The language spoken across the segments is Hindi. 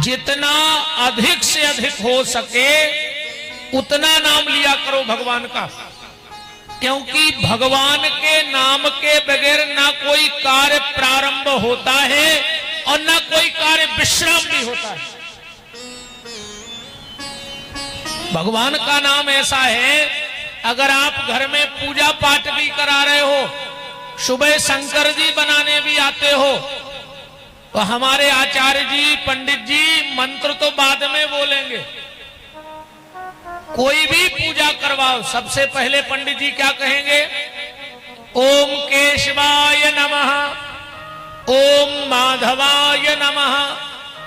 जितना अधिक से अधिक हो सके उतना नाम लिया करो भगवान का, क्योंकि भगवान के नाम के बगैर ना कोई कार्य प्रारंभ होता है और ना कोई कार्य विश्राम भी होता है। भगवान का नाम ऐसा है, अगर आप घर में पूजा पाठ भी करा रहे हो, सुबह शंकर जी बनाने भी आते हो, तो हमारे आचार्य जी पंडित जी मंत्र तो बाद में बोलेंगे। कोई भी पूजा करवाओ, सबसे पहले पंडित जी क्या कहेंगे? ओम केशवाय नमः, ओम माधवाय नमः,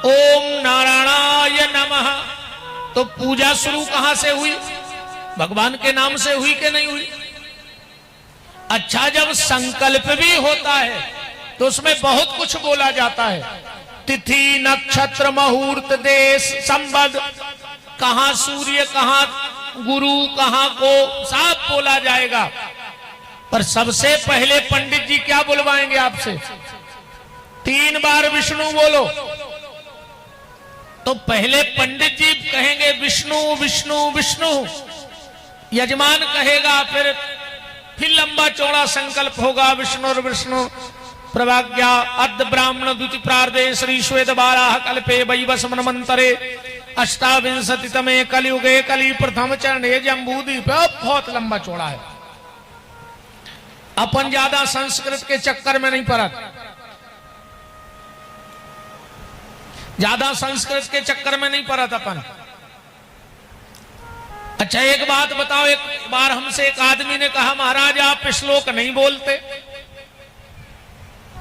ओम नारायणाय नमः। तो पूजा शुरू कहां से हुई? भगवान के नाम से हुई कि नहीं हुई? अच्छा, जब संकल्प भी होता है तो उसमें बहुत कुछ बोला जाता है। तिथि नक्षत्र मुहूर्त देश संबद, कहां सूर्य कहां गुरु कहां को सब बोला जाएगा। पर सबसे पहले पंडित जी क्या बुलवाएंगे आपसे? 3 बार विष्णु बोलो। तो पहले पंडित जी कहेंगे विष्णु विष्णु विष्णु, यजमान कहेगा, फिर लंबा चौड़ा संकल्प होगा, विष्णु और विष्णु प्रभाग्या अद्य ब्राह्मण द्वितीय प्रार्धे श्री श्वेत बाराह कल्पे वैवस्वत मन्वन्तरे अष्टाविंशतितमे कलियुगे कलि प्रथम चरणे जम्बूद्वीप। बहुत लंबा चौड़ा है। अपन ज्यादा संस्कृत के चक्कर में नहीं पड़ा, ज्यादा संस्कृत के चक्कर में नहीं पड़ा अपन। अच्छा, एक बात बताओ, एक बार हमसे एक आदमी ने कहा, महाराज आप श्लोक नहीं बोलते,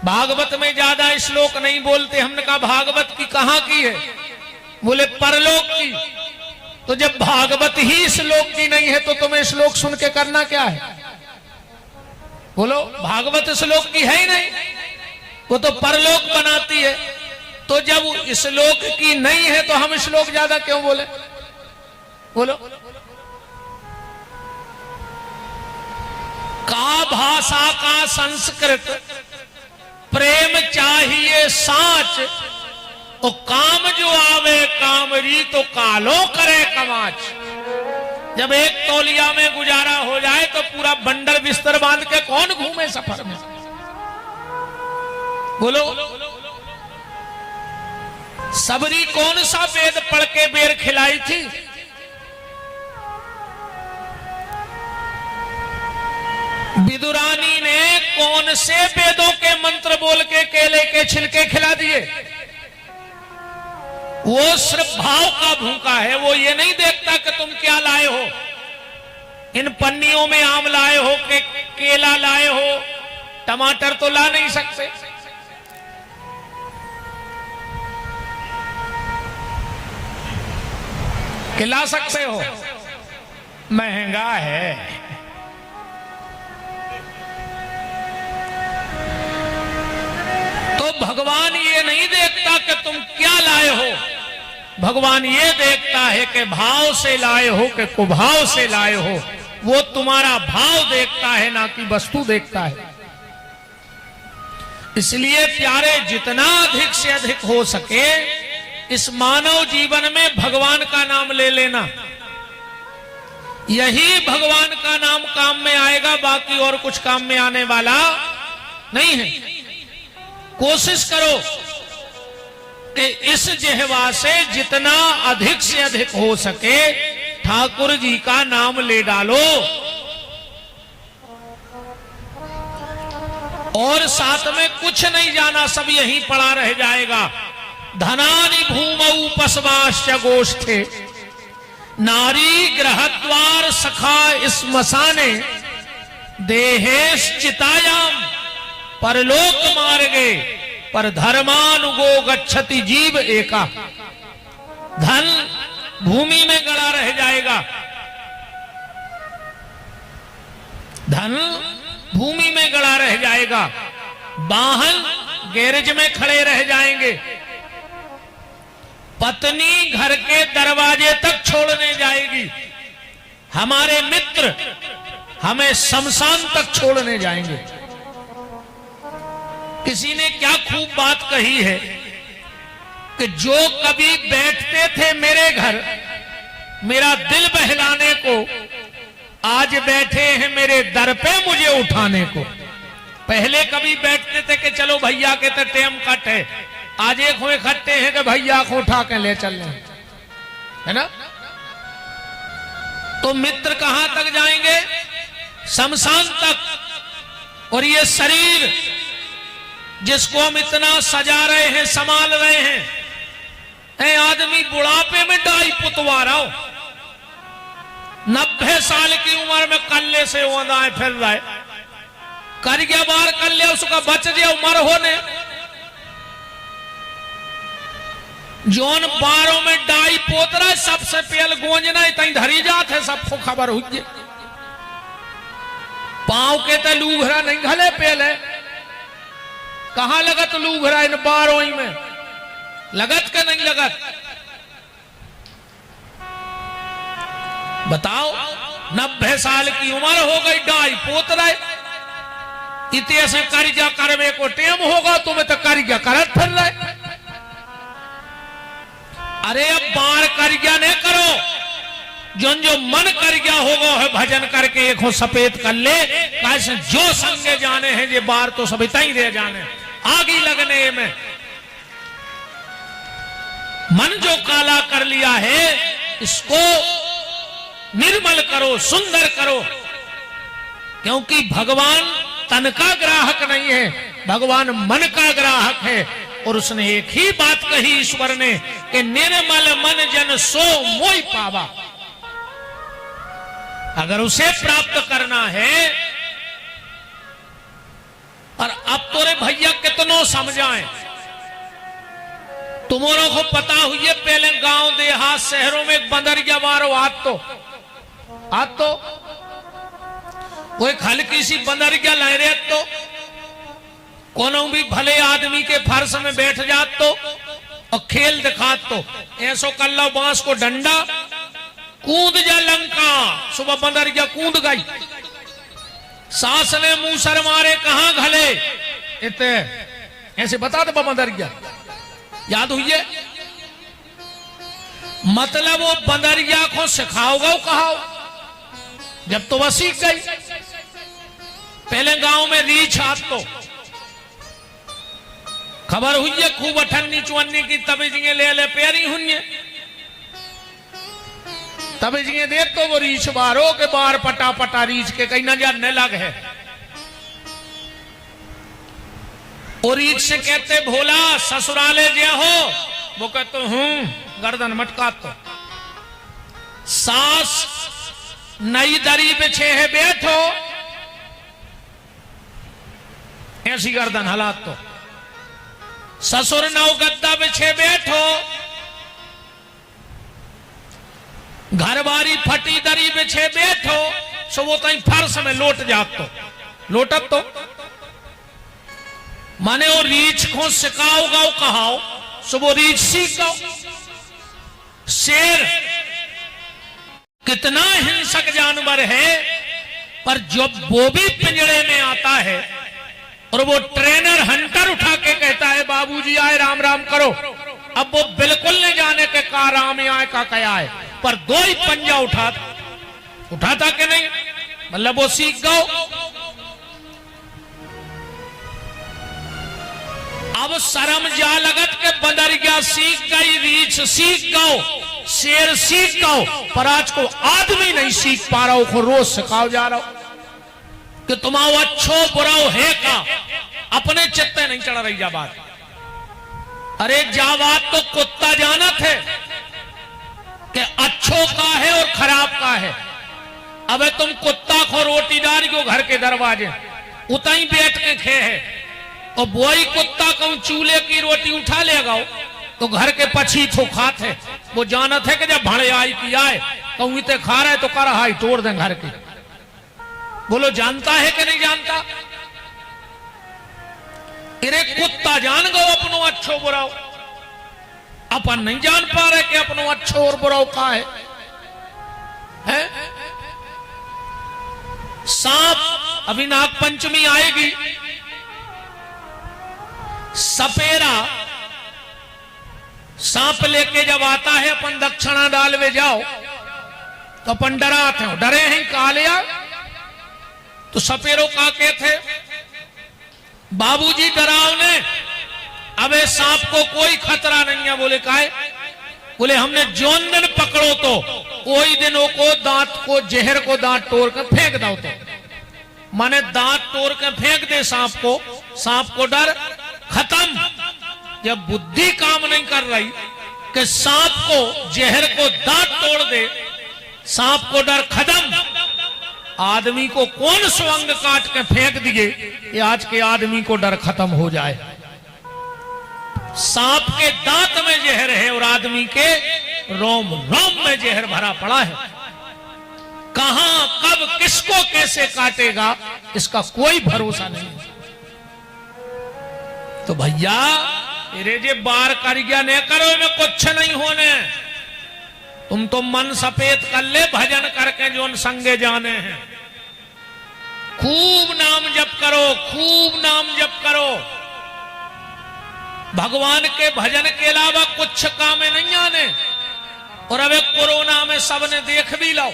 भागवत में ज्यादा श्लोक नहीं बोलते। हमने कहा भागवत की कहां की है? बोले परलोक की। तो जब भागवत ही श्लोक की नहीं है तो तुम्हें श्लोक सुन के करना क्या है? बोलो, भागवत श्लोक की है ही नहीं, वो तो परलोक बनाती है। तो जब श्लोक की नहीं है तो हम श्लोक ज्यादा क्यों बोले? बोलो, का भाषा का संस्कृत, प्रेम चाहिए साच, तो काम जो आवे कामरी तो कालो करे कमाच। जब एक तौलिया में गुजारा हो जाए तो पूरा बंडल बिस्तर बांध के कौन घूमे सफर में? बोलो, सबरी कौन सा वेद पढ़ के बेर खिलाई थी? विदुरानी ने कौन से वेदों के मंत्र बोल के केले के छिलके खिला दिए? वो सिर्फ भाव का भूखा है, वो ये नहीं देखता कि तुम क्या लाए हो। इन पन्नियों में आम लाए हो कि केला लाए हो, टमाटर तो ला नहीं सकते। खिला सकते हो, महंगा है। तो भगवान ये नहीं देखता कि तुम क्या लाए हो, भगवान ये देखता है कि भाव से लाए हो कि कुभाव से लाए हो। वो तुम्हारा भाव देखता है, ना कि वस्तु देखता है। इसलिए प्यारे, जितना अधिक से अधिक हो सके इस मानव जीवन में भगवान का नाम ले लेना। यही भगवान का नाम काम में आएगा, बाकी और कुछ काम में आने वाला नहीं है। कोशिश करो कि इस जिह्वा से जितना अधिक से अधिक हो सके ठाकुर जी का नाम ले डालो। और साथ में कुछ नहीं जाना, सब यहीं पड़ा रह जाएगा। धनानि भूमौ पशवाश्च गोष्ठे, नारी गृहद्वार सखा स्मशाने, देहेश्चितायाम परलोक मार्गे, पर धर्मानुगो गच्छति जीव एका। धन भूमि में गड़ा रह जाएगा, धन भूमि में गड़ा रह जाएगा, वाहन गैरेज में खड़े रह जाएंगे, पत्नी घर के दरवाजे तक छोड़ने जाएगी, हमारे मित्र हमें शमशान तक छोड़ने जाएंगे। किसी ने क्या खूब बात कही है कि जो कभी बैठते थे मेरे घर मेरा दिल बहलाने को, आज बैठे हैं मेरे दर पे मुझे उठाने को। पहले कभी बैठते थे कि चलो भैया के तो टेम कट है, आज एक हुए इकट्ठे हैं कि भैया को उठा के ले चल रहे हैं, है ना। तो मित्र कहां तक जाएंगे? शमशान तक। और ये शरीर जिसको हम इतना सजा रहे हैं, संभाल रहे हैं, ऐ आदमी बुढ़ापे में डाई पुतवा रहा हो, 90 साल की उम्र में कल्ले से ओंदाए फिर रहा है, कर गया बार कर लिया, उसका बच गया उम्र होने। जोन बारों में डाई पोत रहा है, सबसे पहले गोंजना इतनी धरी जात है, सबको खबर हुई। पांव के तो लूघरा नहीं घले पहले, कहां लगत लूघरा इन बारों ही में, लगत के नहीं लगत बताओ। 90 साल की उम्र हो गई, डाई पोत रहे, इतने से कर्जा करवे को टेम होगा, तुम्हें तो कर्जा करत फिर रहे। अरे अब बार कर्जा नहीं करो, जो मन कर गया होगा है भजन करके एक हो सफेद कर ले, कैसे जो संगे जाने हैं ये बार तो सब इतना ही रह जाने, आगे लगने में। मन जो काला कर लिया है इसको निर्मल करो, सुंदर करो, क्योंकि भगवान तन का ग्राहक नहीं है, भगवान मन का ग्राहक है। और उसने एक ही बात कही ईश्वर ने कि निर्मल मन जन सो मोई पावा। अगर उसे प्राप्त करना है, और अब तोरे भैया कितनों समझाएं, तुम्हारों को पता हुई है पहले गांव देहात शहरों में एक बंदरिया मारो, आज तो कोई हल्की सी बंदरिया ला रहे तो कोनो भी भले आदमी के फर्श में बैठ जात तो और खेल दिखात तो ऐसो कर लो, बांस को डंडा कूद जा लंका, सुबह बंदरिया कूद गई, सास ने मुंह सर मारे कहां घले, इतने ऐसे बता दो बंदरिया, याद हुई है? मतलब वो बंदरिया को सिखाओगा कहाओ, जब तो वह सीख गई। पहले गांव में रीछ हाथ तो खबर हुई है, खूब अठन्नी चुन्नी की तबीजिए ले ले प्यारी हुई, तबीजिए देख तो वो रीछ बारो के बार पटा पटा रीछ के कहीं न जानने लग है। और रीछ से कहते भोला ससुराले जे हो, वो कहते हूं, गर्दन मटका तो सास नई दरी बिछे है बैठो, ऐसी गर्दन हालात तो ससुर नौ गद्दा बिछे बैठो, घर बारी फटी दरी बिछे बैठो, सो वो तई फर्श में लोट जात तो लोटत तो माने वो रीछ को सिखाओ गाओ कहाओ, सो वो रीछ सीख गाओ। शेर कितना हिंसक जानवर है, पर जब वो भी पिंजड़े में आता है और वो ट्रेनर हंटर उठा के कहता है बाबूजी आए राम राम करो, अब वो बिल्कुल नहीं जाने के का राम आए का क्या है, पर दो ही पंजा उठाता कि नहीं, मतलब वो सीख गओ। अब शर्म जा लगत के बंदरिया सीख गई, रीछ सीख गओ, शेर सीख गओ, पर आज को आदमी नहीं सीख पा रहा हो, रोज सिखाओ जा रहा हो कि तुम्हारा अच्छो बुराओ है का, अपने चित्ते नहीं चढ़ रही जा बात। अरे जा बात तो कुत्ता जानत है कि अच्छो का है और खराब का है। अबे तुम कुत्ता को रोटी डाल को घर के दरवाजे उतई बैठ के खे है, और वही कुत्ता कहूं चूल्हे की रोटी उठा लेगा तो घर के पछी थो खात है, वो जानत है कि जब भाड़े आई की आए कहूं इतने खा रहे तो कर हाई तोड़ दें घर की। बोलो जानता है कि नहीं जानता? इरे कुत्ता जान गो अपनो अच्छो बुराओ, अपन नहीं जान पा रहे कि अपनो अच्छो और बुराओ का है? सांप अभी नाग पंचमी आएगी, सांप लेके जब आता है अपन दक्षिणा डालवे जाओ तो अपन डराते हो, डरे हैं कहा लिया तो सपेरो का के थे बाबूजी डरावने, अबे सांप को कोई खतरा नहीं है। बोले काहे? बोले हमने जौन दिन पकड़ो तो कोई दिनों को दांत को जहर को दांत तोड़ कर फेंक दो, तो माने दांत तोड़ के फेंक दे सांप को डर खत्म। जब बुद्धि काम नहीं कर रही कि सांप को जहर को दांत तोड़ दे, सांप को डर खत्म, आदमी को कौन स्वंग काट के फेंक दिए कि आज के आदमी को डर खत्म हो जाए। सांप के दांत में जहर है और आदमी के रोम रोम में जहर भरा पड़ा है। कहां कब किसको कैसे काटेगा इसका कोई भरोसा नहीं। तो भैया तेरे जे बार कर गया नहीं करो, में कुछ नहीं होने। तुम तो मन सफेद कर ले भजन करके जो संगे जाने हैं। खूब नाम जप करो, खूब नाम जप करो। भगवान के भजन के अलावा कुछ काम नहीं आने। और अब कोरोना में सबने देख भी लो,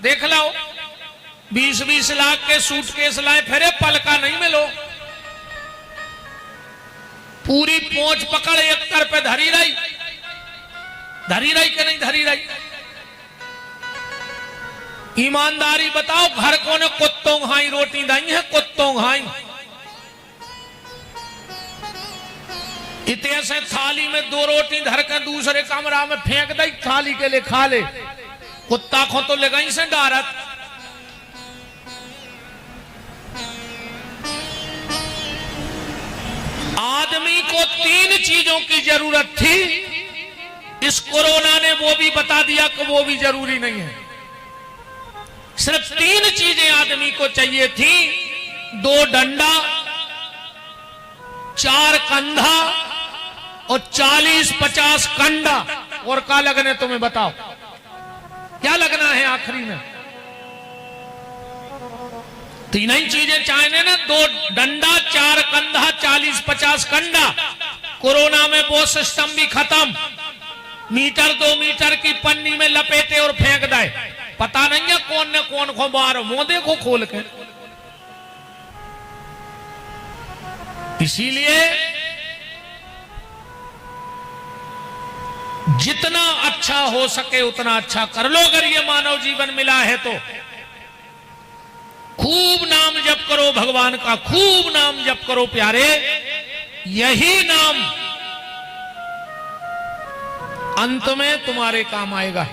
देख लो 20-20 लाख के सूटकेस लाए फिरे पल का नहीं मिलो। पूरी पोंछ पकड़ एक कर पे धरी रही कि नहीं धरी रही? ईमानदारी बताओ, घर को ने कुत्तों खाई रोटी दाई है, कुत्तों खाई। इतने से थाली में 2 रोटी धर कर दूसरे कमरा में फेंक दई, थाली के लिए खा ले। कुत्ता को तो ले गई से डारत। आदमी को 3 चीजों की जरूरत थी, इस कोरोना ने वो भी बता दिया कि वो भी जरूरी नहीं है। सिर्फ 3 चीजें आदमी को चाहिए थी, 2 डंडा, 4 कंधा और 40-50 कंडा। और क्या लगने तुम्हें बताओ, क्या लगना है आखिरी में? 3 ही चीजें चाहिए ना, 2 डंडा, 4 कंधा, 40-50 कंडा। कोरोना में वो सिस्टम भी खत्म। मीटर 2 मीटर की पन्नी में लपेटे और फेंक दे, पता नहीं है कौन ने कौन को मारो, मुंह देखो खोल के। इसीलिए जितना अच्छा हो सके उतना अच्छा कर लो। अगर ये मानव जीवन मिला है तो खूब नाम जप करो भगवान का, खूब नाम जप करो प्यारे। यही नाम अंत में तुम्हारे काम आएगा।